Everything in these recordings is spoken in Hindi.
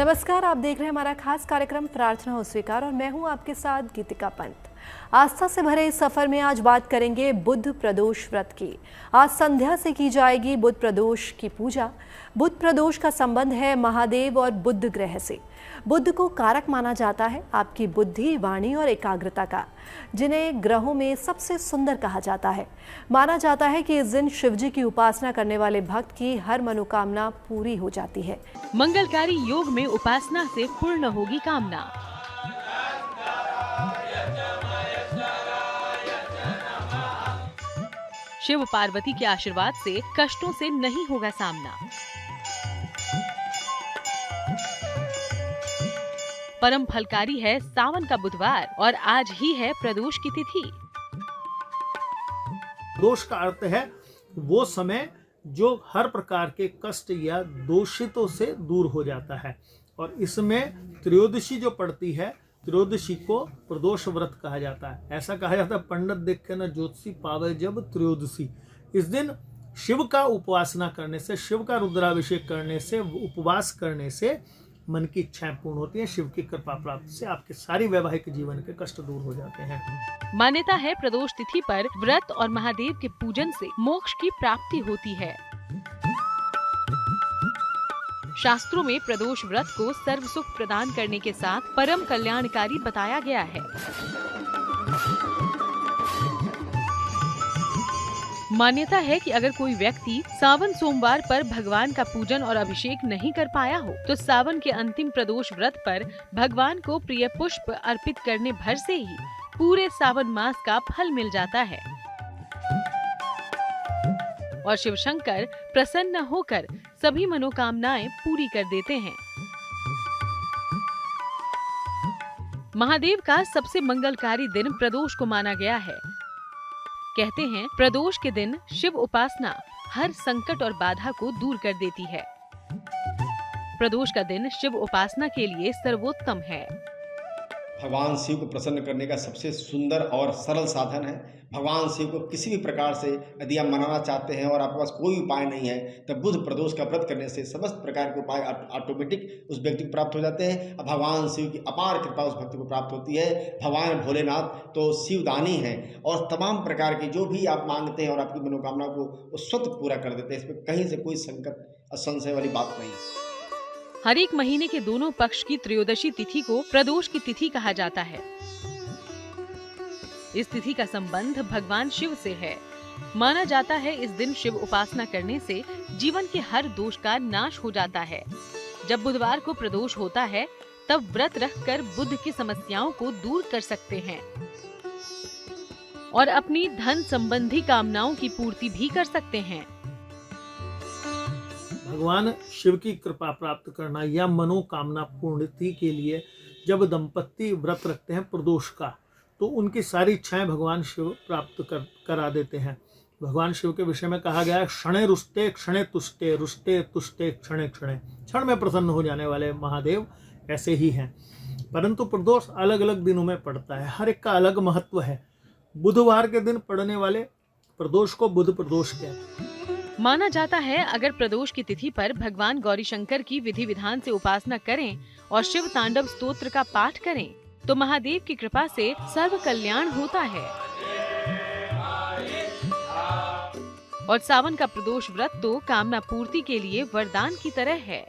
नमस्कार, आप देख रहे हैं हमारा खास कार्यक्रम प्रार्थना हो स्वीकार और मैं हूं आपके साथ गीतिका पंत। आस्था से भरे इस सफर में आज बात करेंगे बुध प्रदोष व्रत की। आज संध्या से की जाएगी बुध प्रदोष की पूजा। बुध प्रदोष का संबंध है महादेव और बुध ग्रह से। बुध को कारक माना जाता है आपकी बुद्धि, वाणी और एकाग्रता का, जिन्हें ग्रहों में सबसे सुंदर कहा जाता है। माना जाता है कि इस दिन शिवजी की उपासना करने वाले भक्त की हर मनोकामना पूरी हो जाती है। मंगलकारी योग में उपासना से पूर्ण होगी कामना। शिव पार्वती के आशीर्वाद से कष्टों से नहीं होगा सामना। परम फलकारी है सावन का बुधवार और आज ही है प्रदोष की तिथि। दोष का अर्थ है वो समय जो हर प्रकार के कष्ट या दोषितों से दूर हो जाता है, और इसमें त्रयोदशी जो पड़ती है, त्रयोदशी को प्रदोष व्रत कहा जाता है। ऐसा कहा जाता है, पंडित देखे न ज्योतिषी पावे जब त्रयोदशी। इस दिन शिव का उपासना करने से, शिव का रुद्राभिषेक करने से, उपवास करने से मन की इच्छाएं पूर्ण होती हैं। शिव की कृपा प्राप्त से आपके सारी वैवाहिक जीवन के कष्ट दूर हो जाते हैं। मान्यता है प्रदोष तिथि पर व्रत और महादेव के पूजन से मोक्ष की प्राप्ति होती है। शास्त्रों में प्रदोष व्रत को सर्व सुख प्रदान करने के साथ परम कल्याणकारी बताया गया है। मान्यता है कि अगर कोई व्यक्ति सावन सोमवार पर भगवान का पूजन और अभिषेक नहीं कर पाया हो, तो सावन के अंतिम प्रदोष व्रत पर भगवान को प्रिय पुष्प अर्पित करने भर से ही पूरे सावन मास का फल मिल जाता है और शिव शंकर प्रसन्न होकर सभी मनोकामनाएं पूरी कर देते हैं। महादेव का सबसे मंगलकारी दिन प्रदोष को माना गया है। कहते हैं प्रदोष के दिन शिव उपासना हर संकट और बाधा को दूर कर देती है। प्रदोष का दिन शिव उपासना के लिए सर्वोत्तम है। भगवान शिव को प्रसन्न करने का सबसे सुंदर और सरल साधन है। भगवान शिव को किसी भी प्रकार से यदि आप मनाना चाहते हैं और आपके पास कोई उपाय नहीं है, तो बुध प्रदोष का व्रत करने से समस्त प्रकार के उपाय ऑटोमेटिक उस व्यक्ति को प्राप्त हो जाते हैं। अब भगवान शिव की अपार कृपा उस भक्ति को प्राप्त होती है। भगवान भोलेनाथ तो शिवदानी हैं और तमाम प्रकार की जो भी आप मांगते हैं और आपकी मनोकामना को वो स्वतः पूरा कर देते हैं। इसमें कहीं से कोई संकट और संशय वाली बात नहीं। हर एक महीने के दोनों पक्ष की त्रयोदशी तिथि को प्रदोष की तिथि कहा जाता है। इस तिथि का संबंध भगवान शिव से है। माना जाता है इस दिन शिव उपासना करने से जीवन के हर दोष का नाश हो जाता है। जब बुधवार को प्रदोष होता है, तब व्रत रखकर बुध की समस्याओं को दूर कर सकते हैं और अपनी धन संबंधी कामनाओं की पूर्ति भी कर सकते हैं। भगवान शिव की कृपा प्राप्त करना या मनोकामना पूर्णति के लिए जब दंपति व्रत रखते हैं प्रदोष का, तो उनकी सारी इच्छाएं भगवान शिव प्राप्त करा देते हैं। भगवान शिव के विषय में कहा गया है, क्षणे रुष्टे क्षणे तुष्टे, रुष्टे तुष्टे क्षणे क्षणे। क्षण में प्रसन्न हो जाने वाले महादेव ऐसे ही हैं। परंतु प्रदोष अलग अलग दिनों में पड़ता है, हर एक का अलग महत्व है। बुधवार के दिन पड़ने वाले प्रदोष को बुध प्रदोष कहते हैं। माना जाता है अगर प्रदोष की तिथि पर भगवान गौरी शंकर की विधि विधान से उपासना करें और शिव तांडव स्तोत्र का पाठ करें, तो महादेव की कृपा से सर्व कल्याण होता है। और सावन का प्रदोष व्रत तो कामना पूर्ति के लिए वरदान की तरह है।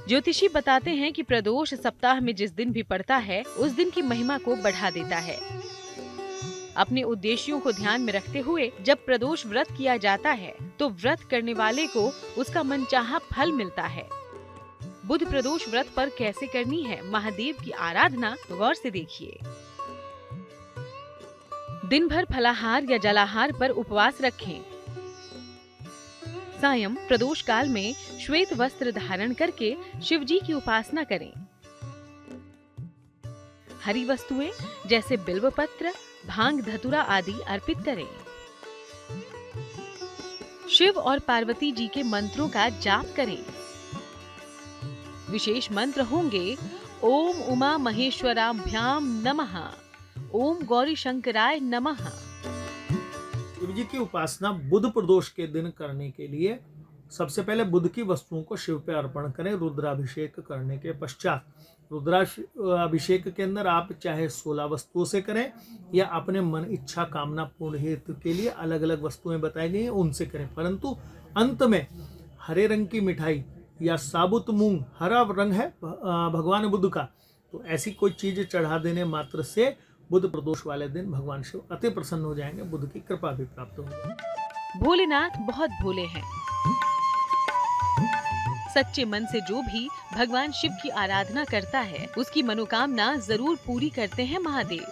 ज्योतिषी बताते हैं कि प्रदोष सप्ताह में जिस दिन भी पड़ता है, उस दिन की महिमा को बढ़ा देता है। अपने उद्देश्यों को ध्यान में रखते हुए जब प्रदोष व्रत किया जाता है, तो व्रत करने वाले को उसका मनचाहा फल मिलता है। बुध प्रदोष व्रत पर कैसे करनी है महादेव की आराधना, गौर से देखिए। दिन भर फलाहार या जलाहार पर उपवास रखें। सायं प्रदोष काल में श्वेत वस्त्र धारण करके शिवजी की उपासना करें। हरी वस्तुएं जैसे बिल्वपत्र, भांग, धतूरा आदि अर्पित करें। शिव और पार्वती जी के मंत्रों का जाप करें। विशेष मंत्र होंगे ओम उमा महेश्वराभ्याम नमः, ओम गौरी शंकराय नमः। शिव जी की उपासना बुध प्रदोष के दिन करने के लिए सबसे पहले बुध की वस्तुओं को शिव पे अर्पण करें रुद्राभिषेक करने के पश्चात। रुद्राभिषेक के अंदर आप चाहे 16 वस्तुओं से करें या अपने मन इच्छा कामना पूर्ण हेतु के लिए अलग अलग वस्तुएं बताई गई हैं उनसे करें, परंतु अंत में हरे रंग की मिठाई या साबुत मूंग, हरा रंग है भगवान बुध का, तो ऐसी कोई चीज चढ़ा देने मात्र से बुध प्रदोष वाले दिन भगवान शिव अति प्रसन्न हो जाएंगे, बुध की कृपा भी प्राप्त होगी। भोलेनाथ बहुत भोले हैं। सच्चे मन से जो भी भगवान शिव की आराधना करता है उसकी मनोकामना जरूर पूरी करते हैं महादेव।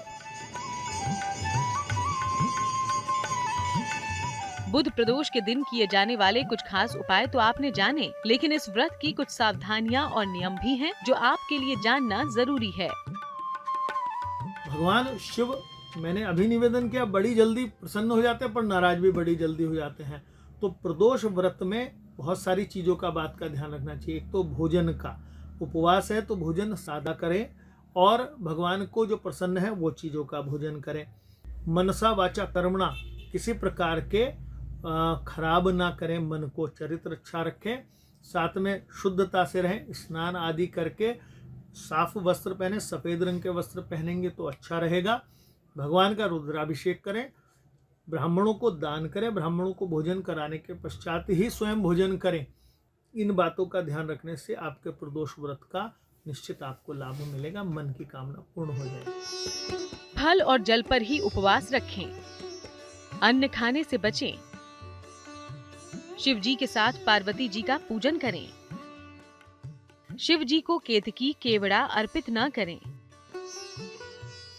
बुध प्रदोष के दिन किए जाने वाले कुछ खास उपाय तो आपने जाने, लेकिन इस व्रत की कुछ सावधानियां और नियम भी हैं जो आपके लिए जानना जरूरी है। भगवान शिव, मैंने अभी निवेदन किया, बड़ी जल्दी प्रसन्न हो जाते हैं पर नाराज भी बड़ी जल्दी हो जाते हैं। तो प्रदोष व्रत में बहुत सारी चीज़ों का बात का ध्यान रखना चाहिए। एक तो भोजन का, उपवास है तो भोजन सादा करें और भगवान को जो प्रसन्न है वो चीज़ों का भोजन करें। मनसा वाचा कर्मणा, किसी प्रकार के खराब ना करें, मन को चरित्र अच्छा रखें, साथ में शुद्धता से रहें, स्नान आदि करके साफ वस्त्र पहने, सफ़ेद रंग के वस्त्र पहनेंगे तो अच्छा रहेगा। भगवान का रुद्राभिषेक करें, ब्राह्मणों को दान करें, ब्राह्मणों को भोजन कराने के पश्चात ही स्वयं भोजन करें। इन बातों का ध्यान रखने से आपके प्रदोष व्रत का निश्चित आपको लाभ मिलेगा, मन की कामना पूर्ण हो जाएगी। फल और जल पर ही उपवास रखें, अन्न खाने से बचें। शिव जी के साथ पार्वती जी का पूजन करें। शिव जी को केतकी केवड़ा अर्पित न करें।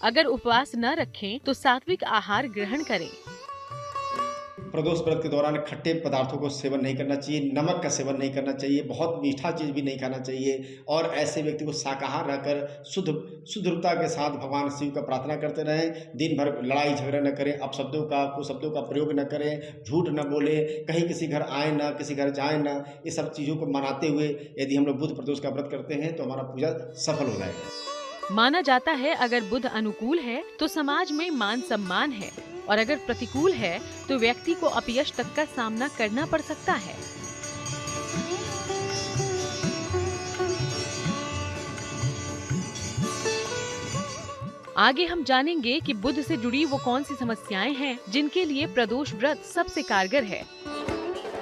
अगर उपवास न रखें तो सात्विक आहार ग्रहण करें। प्रदोष व्रत के दौरान खट्टे पदार्थों को सेवन नहीं करना चाहिए, नमक का सेवन नहीं करना चाहिए, बहुत मीठा चीज़ भी नहीं खाना चाहिए और ऐसे व्यक्ति को शाकाहार रहकर शुद्धता के साथ भगवान शिव का प्रार्थना करते रहें। दिन भर लड़ाई झगड़ा न करें, अपशब्दों का कुशब्दों का प्रयोग न करें, झूठ न बोले, कहीं किसी घर आए ना, किसी घर जाए ना, ये सब चीज़ों को मनाते हुए यदि हम लोग बुध प्रदोष का व्रत करते हैं तो हमारा पूजा सफल हो जाएगा। माना जाता है अगर बुध अनुकूल है तो समाज में मान सम्मान है और अगर प्रतिकूल है तो व्यक्ति को अपयश तक का सामना करना पड़ सकता है। आगे हम जानेंगे कि बुध से जुड़ी वो कौन सी समस्याएं हैं जिनके लिए प्रदोष व्रत सबसे कारगर है।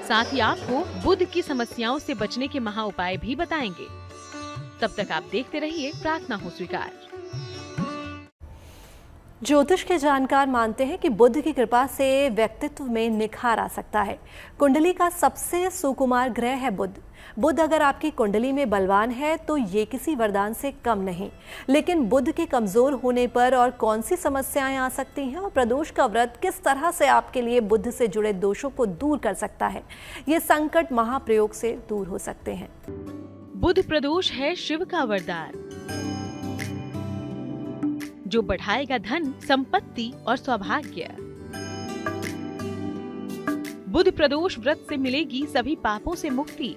साथ ही आपको बुध की समस्याओं से बचने के महा उपाय भी बताएंगे। तब तक आप देखते रहिए प्रार्थना हो स्वीकार। ज्योतिष के जानकार मानते हैं कि बुध की कृपा से व्यक्तित्व में निखार आ सकता है। कुंडली का सबसे सुकुमार ग्रह है बुध। बुध अगर आपकी कुंडली में बलवान है तो ये किसी वरदान से कम नहीं। लेकिन बुध के कमजोर होने पर और कौन सी समस्याएं आ सकती हैं और प्रदोष का व्रत किस तरह से आपके लिए बुध से जुड़े दोषों को दूर कर सकता है, ये संकट महाप्रयोग से दूर हो सकते हैं। बुध प्रदोष है शिव का वरदान जो बढ़ाएगा धन, संपत्ति और सौभाग्य। बुध प्रदोष व्रत से मिलेगी सभी पापों से मुक्ति।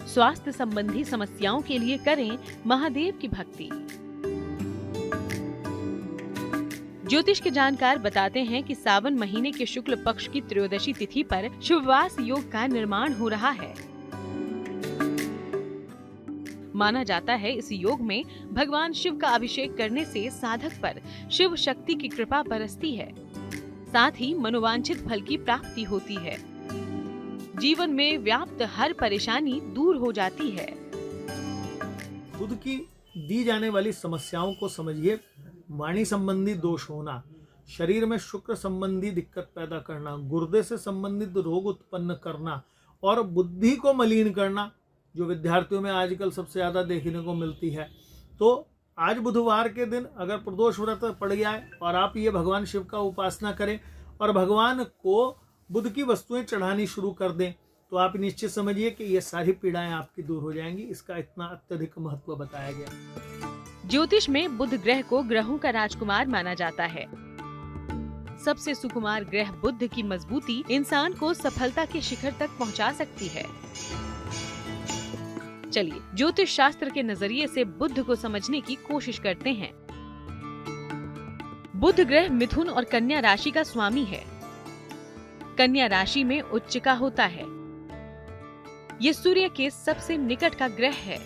स्वास्थ्य संबंधी समस्याओं के लिए करें महादेव की भक्ति। ज्योतिष के जानकार बताते हैं कि सावन महीने के शुक्ल पक्ष की त्रयोदशी तिथि पर शिववास योग का निर्माण हो रहा है। माना जाता है इस योग में भगवान शिव का अभिषेक करने से साधक पर शिव शक्ति की कृपा बरसती है, साथ ही मनोवांछित फल की प्राप्ति होती है। जीवन में व्याप्त हर परेशानी दूर हो जाती है। बुध की दी जाने वाली समस्याओं को समझिए। वाणी संबंधी दोष होना, शरीर में शुक्र संबंधी दिक्कत पैदा करना, गुर्दे से संबंधित रोग उत्पन्न करना और बुद्धि को मलिन करना, जो विद्यार्थियों में आजकल सबसे ज़्यादा देखने को मिलती है। तो आज बुधवार के दिन अगर प्रदोष व्रत पड़ गया है और आप ये भगवान शिव का उपासना करें और भगवान को बुध की वस्तुएं चढ़ानी शुरू कर दें तो आप निश्चित समझिए कि ये सारी पीड़ाएं आपकी दूर हो जाएंगी। इसका इतना अत्यधिक महत्व बताया गया। ज्योतिष में बुध ग्रह को ग्रहों का राजकुमार माना जाता है। सबसे सुकुमार ग्रह बुध की मजबूती इंसान को सफलता के शिखर तक पहुंचा सकती है। चलिए ज्योतिष शास्त्र के नजरिए से बुध को समझने की कोशिश करते हैं। बुध ग्रह मिथुन और कन्या राशि का स्वामी है। कन्या राशि में उच्च का होता है। ये सूर्य के सबसे निकट का ग्रह है।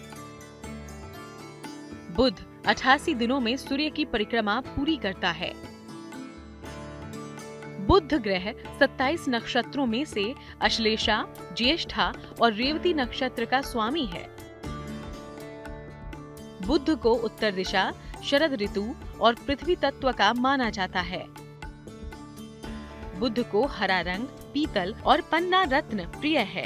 बुध 88 दिनों में सूर्य की परिक्रमा पूरी करता है। बुध ग्रह 27 नक्षत्रों में से अश्लेषा, ज्येष्ठा और रेवती नक्षत्र का स्वामी है। बुध को उत्तर दिशा, शरद ऋतु और पृथ्वी तत्व का माना जाता है। बुध को हरा रंग, पीतल और पन्ना रत्न प्रिय है।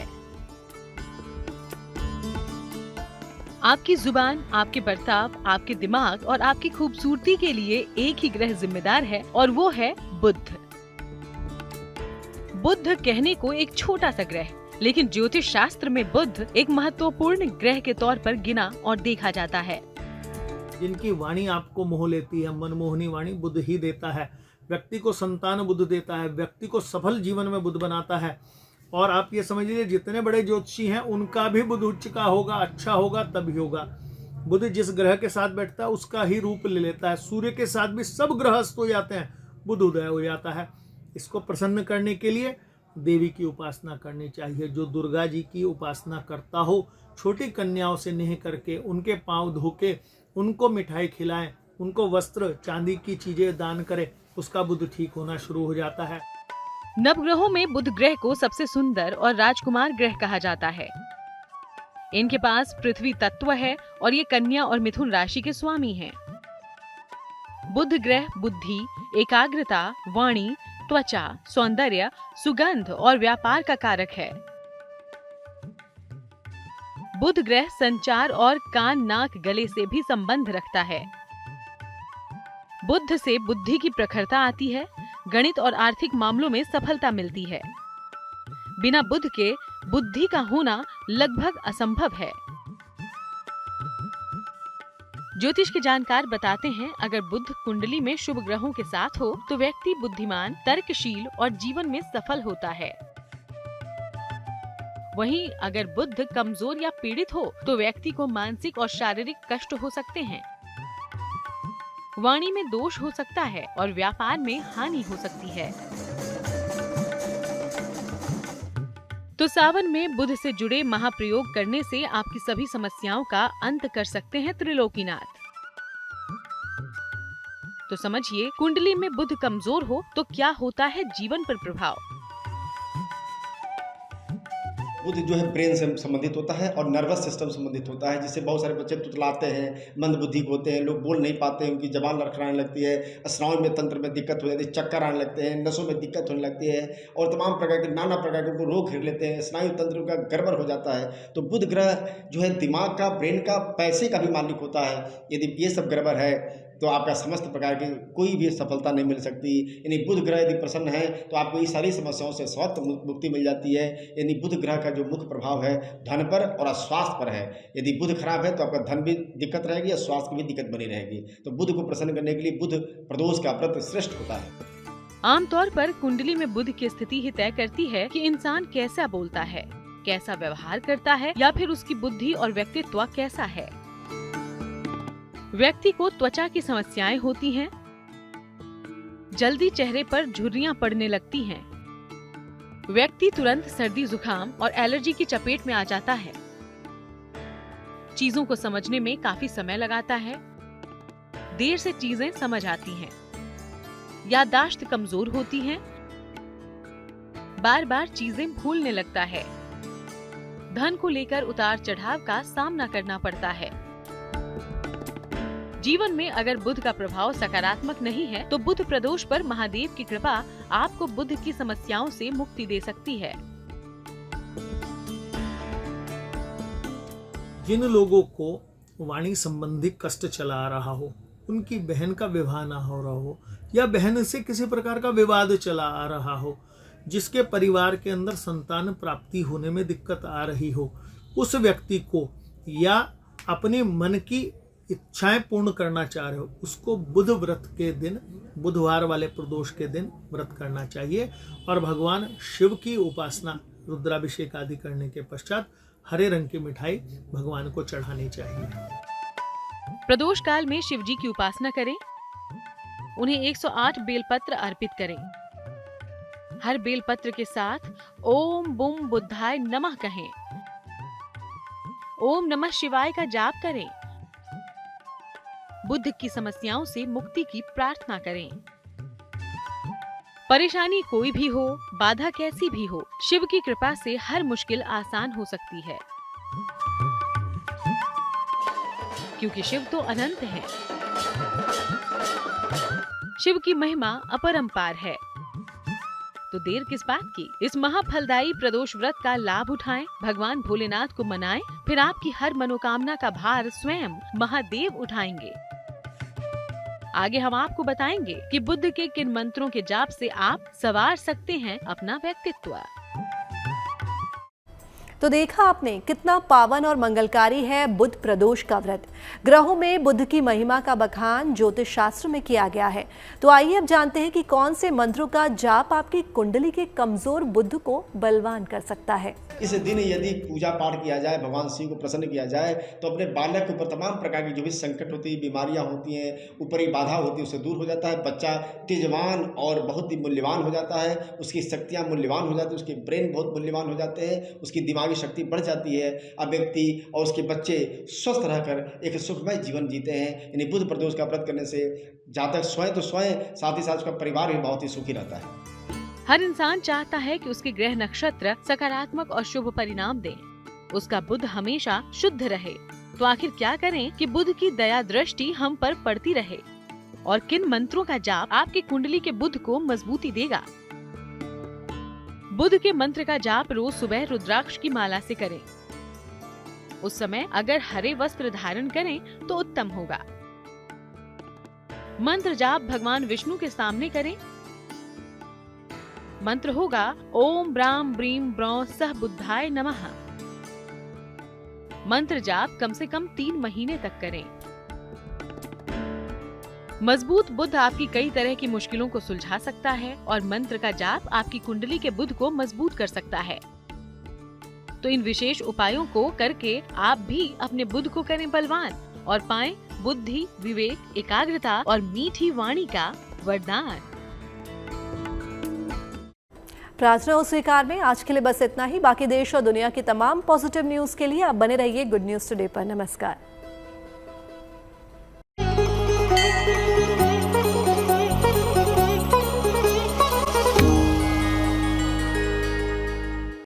आपकी जुबान, आपके बर्ताव, आपके दिमाग और आपकी खूबसूरती के लिए एक ही ग्रह जिम्मेदार है और वो है बुध। बुध कहने को एक छोटा सा ग्रह, लेकिन ज्योतिष शास्त्र में बुध एक महत्वपूर्ण ग्रह के तौर पर गिना और देखा जाता है। जिनकी वाणी आपको मोह लेती है, मनमोहनी वाणी बुध ही देता है। व्यक्ति को संतान बुध देता है, व्यक्ति को सफल जीवन में बुध बनाता है। और आप ये समझ लीजिए जितने बड़े ज्योतिषी हैं उनका भी बुध उच्च का होगा, अच्छा होगा तभी होगा। बुध जिस ग्रह के साथ बैठता है उसका ही रूप ले लेता है। सूर्य के साथ भी सब ग्रह अस्त हो जाते हैं, बुध उदय हो जाता है। इसको प्रसन्न करने के लिए देवी की उपासना करनी चाहिए। जो दुर्गा जी की उपासना करता हो, छोटी कन्याओं से नेह करके उनके पांव धो के उनको मिठाई खिलाएं, उनको वस्त्र चांदी की चीजें दान करें, उसका बुध ठीक होना शुरू हो जाता है। नवग्रहों में बुध ग्रह को सबसे सुंदर और राजकुमार ग्रह कहा जाता है। इनके पास पृथ्वी तत्व है और ये कन्या और मिथुन राशि के स्वामी हैं। बुध ग्रह बुद्धि, एकाग्रता, वाणी, त्वचा, सौंदर्य, सुगंध और व्यापार का कारक है। बुध ग्रह संचार और कान, नाक, गले से भी संबंध रखता है। बुध से बुद्धि की प्रखरता आती है, गणित और आर्थिक मामलों में सफलता मिलती है। बिना बुध के बुद्धि का होना लगभग असंभव है। ज्योतिष के जानकार बताते हैं, अगर बुध कुंडली में शुभ ग्रहों के साथ हो तो व्यक्ति बुद्धिमान, तर्कशील और जीवन में सफल होता है। वहीं अगर बुध कमजोर या पीड़ित हो तो व्यक्ति को मानसिक और शारीरिक कष्ट हो सकते हैं। वाणी में दोष हो सकता है और व्यापार में हानि हो सकती है। तो सावन में बुध से जुड़े महाप्रयोग करने से आपकी सभी समस्याओं का अंत कर सकते हैं त्रिलोकीनाथ। तो समझिए, कुंडली में बुध कमजोर हो तो क्या होता है जीवन पर प्रभाव। बुध जो है ब्रेन से संबंधित होता है और नर्वस सिस्टम संबंधित होता है, जिससे बहुत सारे बच्चे तुतलाते हैं, मंदबुद्धि होते हैं, लोग बोल नहीं पाते हैं, उनकी जबान लड़खड़ाने लगती है, स्नायु में तंत्र में दिक्कत हो जाती है, चक्कर आने लगते हैं, नसों में दिक्कत होने लगती है और तमाम प्रकार के नाना प्रकार के रोग घेर लेते हैं, स्नायु तंत्र का गड़बड़ हो जाता है। तो बुध ग्रह जो है दिमाग का, ब्रेन का, पैसे का भी मालिक होता है। यदि ये सब गड़बड़ है तो आपका समस्त प्रकार की कोई भी सफलता नहीं मिल सकती। यानी बुध ग्रह यदि प्रसन्न है तो आपको ये सारी समस्याओं से स्वत मुक्ति मिल जाती है। यानी बुध ग्रह का जो मुख्य प्रभाव है धन पर और स्वास्थ्य पर है। यदि बुध खराब है तो आपका धन भी दिक्कत रहेगी और स्वास्थ्य की भी दिक्कत बनी रहेगी। तो बुध को प्रसन्न करने के लिए बुध प्रदोष का व्रत श्रेष्ठ होता है। आमतौर पर कुंडली में बुध की स्थिति ही तय करती है कि इंसान कैसा बोलता है, कैसा व्यवहार करता है या फिर उसकी बुद्धि और व्यक्तित्व कैसा है। व्यक्ति को त्वचा की समस्याएं होती हैं, जल्दी चेहरे पर झुर्रियां पड़ने लगती हैं, व्यक्ति तुरंत सर्दी, जुकाम और एलर्जी की चपेट में आ जाता है, चीजों को समझने में काफी समय लगाता है, देर से चीजें समझ आती हैं, याददाश्त कमजोर होती है, बार बार चीजें भूलने लगता है, धन को लेकर उतार चढ़ाव का सामना करना पड़ता है। जीवन में अगर बुध का प्रभाव सकारात्मक नहीं है तो बुध प्रदोष पर महादेव की कृपा आपको बुध की समस्याओं से मुक्ति दे सकती है। जिन लोगों को वाणी संबंधी कष्ट चला आ रहा हो, उनकी बहन का विवाह ना हो रहा हो या बहन से किसी प्रकार का विवाद चला आ रहा हो, जिसके परिवार के अंदर संतान प्राप्ति होने में दिक्कत आ रही हो, उस व्यक्ति को या अपने मन की इच्छाएं पूर्ण करना चाह रहे हो, उसको बुध व्रत के दिन, बुधवार वाले प्रदोष के दिन व्रत करना चाहिए और भगवान शिव की उपासना, रुद्राभिषेक आदि करने के पश्चात हरे रंग की मिठाई भगवान को चढ़ानी चाहिए। प्रदोष काल में शिव जी की उपासना करें, उन्हें 108 बेलपत्र अर्पित करें, हर बेलपत्र के साथ ओम बुम बुद्धाय नमः कहें। ओम नमः शिवाय का जाप करें। बुद्ध की समस्याओं से मुक्ति की प्रार्थना करें। परेशानी कोई भी हो, बाधा कैसी भी हो, शिव की कृपा से हर मुश्किल आसान हो सकती है, क्योंकि शिव तो अनंत है। शिव की महिमा अपरंपार है, तो देर किस बात की। इस महाफलदायी प्रदोष व्रत का लाभ उठाएं, भगवान भोलेनाथ को मनाएं, फिर आपकी हर मनोकामना का भार स्वयं महादेव उठाएंगे। आगे हम आपको बताएंगे कि बुद्ध के किन मंत्रों के जाप से आप संवार सकते हैं अपना व्यक्तित्व। तो देखा आपने कितना पावन और मंगलकारी है बुध प्रदोष का व्रत। ग्रहों में बुध की महिमा का बखान ज्योतिष शास्त्र में किया गया है। तो आइए अब जानते हैं कि कौन से मंत्रों का जाप आपकी कुंडली के कमजोर बुध को बलवान कर सकता है। इस दिन यदि पूजा पाठ किया जाए, भगवान शिव को प्रसन्न किया जाए, तो अपने बालक के ऊपर तमाम प्रकार की जो भी संकट होती है, बीमारियां होती हैं, ऊपरी बाधा होती है, उससे दूर हो जाता है। बच्चा तेजवान और बहुत ही मूल्यवान हो जाता है, उसकी शक्तियां मूल्यवान हो जाती है, उसके ब्रेन बहुत मूल्यवान हो जाते हैं, उसकी दिमागी शक्ति बढ़ जाती है। अब व्यक्ति और उसके बच्चे स्वस्थ रहकर एक सुखमय जीवन जीते हैं। यानी बुध प्रदोष का व्रत करने से जातक स्वयं तो स्वयं, साथ ही साथ उसका परिवार भी बहुत ही सुखी रहता है। हर इंसान चाहता है कि उसके ग्रह नक्षत्र सकारात्मक और शुभ परिणाम दें, उसका बुध हमेशा शुद्ध रहे। तो आखिर क्या करें कि बुध की दया दृष्टि हम पर पड़ती रहे, और किन मंत्रों का जाप आपकी कुंडली के बुध को मजबूती देगा। बुध के मंत्र का जाप रोज सुबह रुद्राक्ष की माला से करें। उस समय अगर हरे वस्त्र धारण करें तो उत्तम होगा। मंत्र जाप भगवान विष्णु के सामने करें। मंत्र होगा ओम ब्राम ब्रीम ब्रौ सह बुद्धाय नमः। मंत्र जाप कम से कम 3 महीने तक करें। मजबूत बुध आपकी कई तरह की मुश्किलों को सुलझा सकता है, और मंत्र का जाप आपकी कुंडली के बुध को मजबूत कर सकता है। तो इन विशेष उपायों को करके आप भी अपने बुध को करें बलवान, और पाएं बुद्धि, विवेक, एकाग्रता और मीठी वाणी का वरदान। प्रार्थना हो स्वीकार में आज के लिए बस इतना ही। बाकी देश और दुनिया की तमाम पॉजिटिव न्यूज के लिए आप बने रहिए गुड न्यूज टुडे पर। नमस्कार।